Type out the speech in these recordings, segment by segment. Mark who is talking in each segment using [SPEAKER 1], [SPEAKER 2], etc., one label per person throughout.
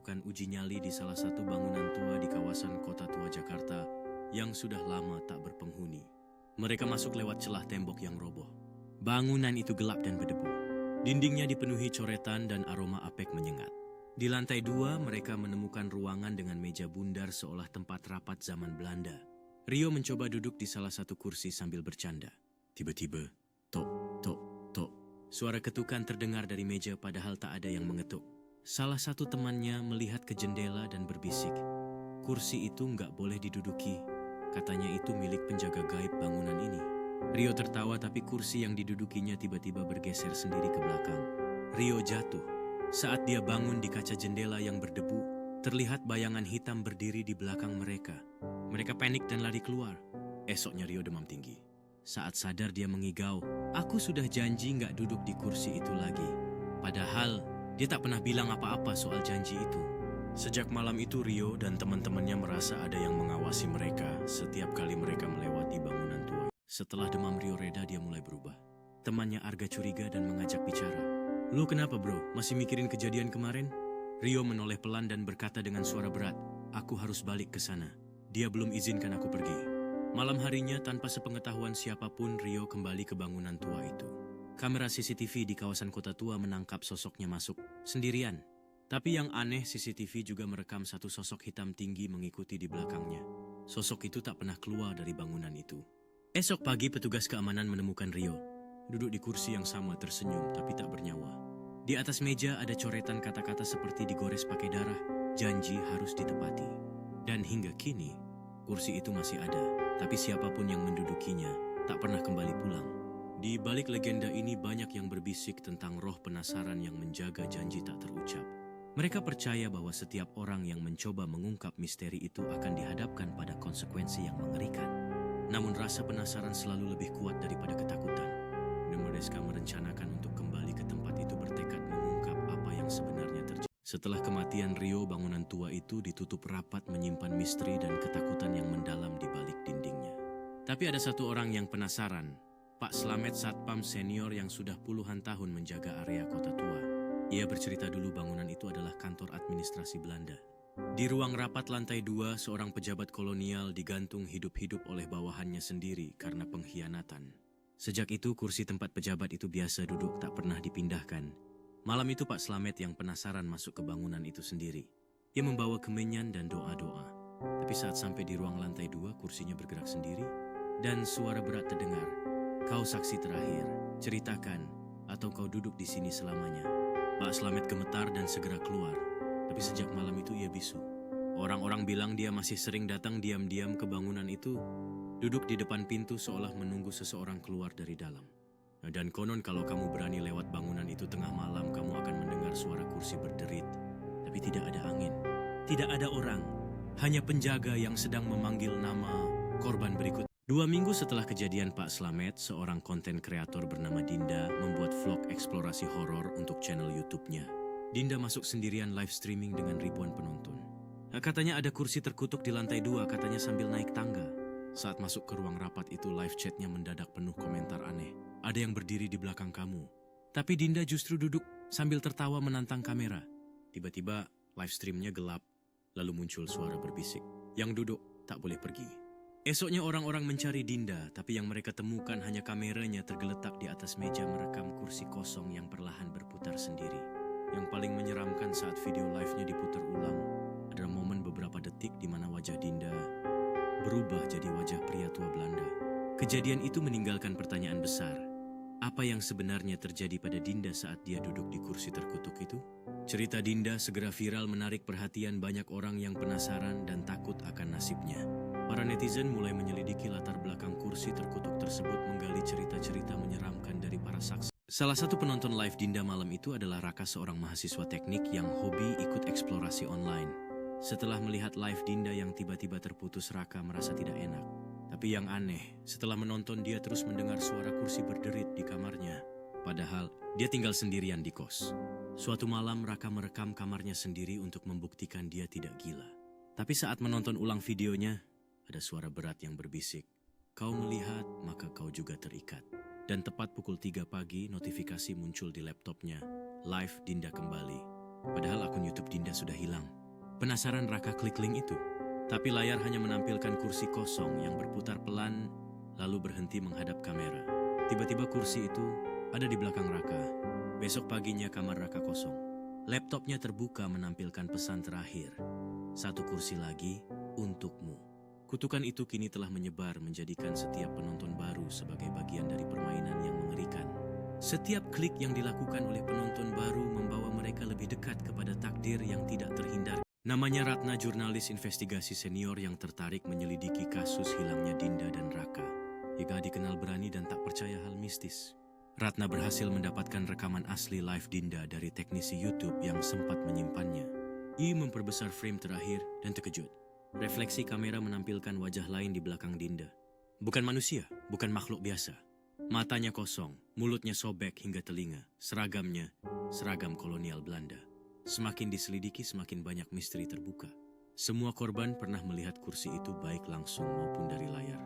[SPEAKER 1] Bukan uji nyali di salah satu bangunan tua di kawasan Kota Tua Jakarta yang sudah lama tak berpenghuni. Mereka masuk lewat celah tembok yang roboh. Bangunan itu gelap dan berdebu. Dindingnya dipenuhi coretan dan aroma apek menyengat. Di lantai 2 mereka menemukan ruangan dengan meja bundar seolah tempat rapat zaman Belanda. Rio mencoba duduk di salah satu kursi sambil bercanda. Tiba-tiba, tok, tok, tok. Suara ketukan terdengar dari meja padahal tak ada yang mengetuk. Salah satu temannya melihat ke jendela dan berbisik, "Kursi itu nggak boleh diduduki. Katanya itu milik penjaga gaib bangunan ini." Rio tertawa tapi kursi yang didudukinya tiba-tiba bergeser sendiri ke belakang. Rio jatuh. Saat dia bangun di kaca jendela yang berdebu, terlihat bayangan hitam berdiri di belakang mereka. Mereka panik dan lari keluar. Esoknya Rio demam tinggi. Saat sadar dia mengigau, "Aku sudah janji nggak duduk di kursi itu lagi." Padahal dia tak pernah bilang apa-apa soal janji itu. Sejak malam itu Rio dan teman-temannya merasa ada yang mengawasi mereka setiap kali mereka melewati bangunan tua. Setelah demam Rio reda, dia mulai berubah. Temannya Arga curiga dan mengajak bicara. "Lu kenapa bro? Masih mikirin kejadian kemarin?" Rio menoleh pelan dan berkata dengan suara berat, "Aku harus balik ke sana. Dia belum izinkan aku pergi." Malam harinya tanpa sepengetahuan siapapun, Rio kembali ke bangunan tua itu. Kamera CCTV di kawasan Kota Tua menangkap sosoknya masuk sendirian. Tapi yang aneh, CCTV juga merekam satu sosok hitam tinggi mengikuti di belakangnya. Sosok itu tak pernah keluar dari bangunan itu. Esok pagi petugas keamanan menemukan Rio duduk di kursi yang sama, tersenyum tapi tak bernyawa. Di atas meja ada coretan kata-kata seperti digores pakai darah, "Janji harus ditepati." Dan hingga kini, kursi itu masih ada, tapi siapapun yang mendudukinya tak pernah kembali pulang. Di balik legenda ini banyak yang berbisik tentang roh penasaran yang menjaga janji tak terucap. Mereka percaya bahwa setiap orang yang mencoba mengungkap misteri itu akan dihadapkan pada konsekuensi yang mengerikan. Namun rasa penasaran selalu lebih kuat daripada ketakutan. Demodeska merencanakan untuk kembali ke tempat itu, bertekad mengungkap apa yang sebenarnya terjadi. Setelah kematian Rio, bangunan tua itu ditutup rapat menyimpan misteri dan ketakutan yang mendalam di balik dindingnya. Tapi ada satu orang yang penasaran, Pak Slamet, satpam senior yang sudah puluhan tahun menjaga area Kota Tua. Ia bercerita dulu bangunan itu adalah kantor administrasi Belanda. Di ruang rapat lantai 2, seorang pejabat kolonial digantung hidup-hidup oleh bawahannya sendiri karena pengkhianatan. Sejak itu kursi tempat pejabat itu biasa duduk, tak pernah dipindahkan. Malam itu Pak Slamet yang penasaran masuk ke bangunan itu sendiri. Ia membawa kemenyan dan doa-doa. Tapi saat sampai di ruang lantai 2, kursinya bergerak sendiri dan suara berat terdengar. "Kau saksi terakhir, ceritakan atau kau duduk di sini selamanya." Pak Slamet gemetar dan segera keluar, tapi sejak malam itu ia bisu. Orang-orang bilang dia masih sering datang diam-diam ke bangunan itu, duduk di depan pintu seolah menunggu seseorang keluar dari dalam. Dan konon kalau kamu berani lewat bangunan itu tengah malam, kamu akan mendengar suara kursi berderit, tapi tidak ada angin, tidak ada orang, hanya penjaga yang sedang memanggil nama korban berikut. 2 minggu setelah kejadian Pak Slamet, seorang konten kreator bernama Dinda membuat vlog eksplorasi horor untuk channel YouTube-nya. Dinda masuk sendirian live streaming dengan ribuan penonton. Katanya ada kursi terkutuk di lantai 2, katanya sambil naik tangga. Saat masuk ke ruang rapat itu, live chatnya mendadak penuh komentar aneh. "Ada yang berdiri di belakang kamu." Tapi Dinda justru duduk sambil tertawa menantang kamera. Tiba-tiba live streamnya gelap, lalu muncul suara berbisik, "Yang duduk tak boleh pergi." Esoknya orang-orang mencari Dinda, tapi yang mereka temukan hanya kameranya tergeletak di atas meja merekam kursi kosong yang perlahan berputar sendiri. Yang paling menyeramkan saat video live-nya diputar ulang, adalah momen beberapa detik di mana wajah Dinda berubah jadi wajah pria tua Belanda. Kejadian itu meninggalkan pertanyaan besar. Apa yang sebenarnya terjadi pada Dinda saat dia duduk di kursi terkutuk itu? Cerita Dinda segera viral, menarik perhatian banyak orang yang penasaran dan takut akan nasibnya. Para netizen mulai menyelidiki latar belakang kursi terkutuk tersebut, menggali cerita-cerita menyeramkan dari para saksi. Salah satu penonton live Dinda malam itu adalah Raka, seorang mahasiswa teknik yang hobi ikut eksplorasi online. Setelah melihat live Dinda yang tiba-tiba terputus, Raka merasa tidak enak. Tapi yang aneh, setelah menonton dia terus mendengar suara kursi berderit di kamarnya. Padahal dia tinggal sendirian di kos. Suatu malam Raka merekam kamarnya sendiri untuk membuktikan dia tidak gila. Tapi saat menonton ulang videonya, ada suara berat yang berbisik, "Kau melihat, maka kau juga terikat." Dan tepat pukul 3 pagi, notifikasi muncul di laptopnya. Live Dinda kembali. Padahal akun YouTube Dinda sudah hilang. Penasaran Raka klik link itu? Tapi layar hanya menampilkan kursi kosong yang berputar pelan lalu berhenti menghadap kamera. Tiba-tiba kursi itu ada di belakang Raka. Besok paginya kamar Raka kosong. Laptopnya terbuka menampilkan pesan terakhir. 1 kursi lagi untukmu. Kutukan itu kini telah menyebar menjadikan setiap penonton baru sebagai bagian dari permainan yang mengerikan. Setiap klik yang dilakukan oleh penonton baru membawa mereka lebih dekat kepada takdir yang tidak terhindar. Namanya Ratna, jurnalis investigasi senior yang tertarik menyelidiki kasus hilangnya Dinda dan Raka. Ia dikenal berani dan tak percaya hal mistis. Ratna berhasil mendapatkan rekaman asli live Dinda dari teknisi YouTube yang sempat menyimpannya. Ia memperbesar frame terakhir dan terkejut. Refleksi kamera menampilkan wajah lain di belakang Dinda. Bukan manusia, bukan makhluk biasa. Matanya kosong, mulutnya sobek hingga telinga. Seragamnya, seragam kolonial Belanda. Semakin diselidiki, semakin banyak misteri terbuka. Semua korban pernah melihat kursi itu baik langsung maupun dari layar.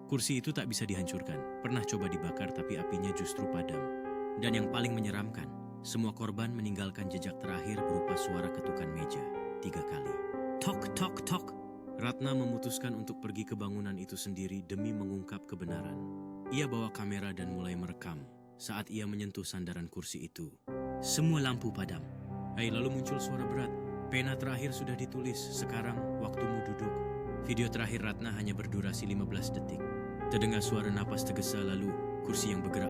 [SPEAKER 1] Kursi itu tak bisa dihancurkan. Pernah coba dibakar tapi apinya justru padam. Dan yang paling menyeramkan, semua korban meninggalkan jejak terakhir berupa suara ketukan meja 3 kali. Tok, tok, tok. Ratna memutuskan untuk pergi ke bangunan itu sendiri demi mengungkap kebenaran. Ia bawa kamera dan mulai merekam. Saat ia menyentuh sandaran kursi itu, semua lampu padam. Lalu muncul suara berat. Pena terakhir sudah ditulis, sekarang waktumu duduk. Video terakhir Ratna hanya berdurasi 15 detik. Terdengar suara napas tergesa lalu kursi yang bergerak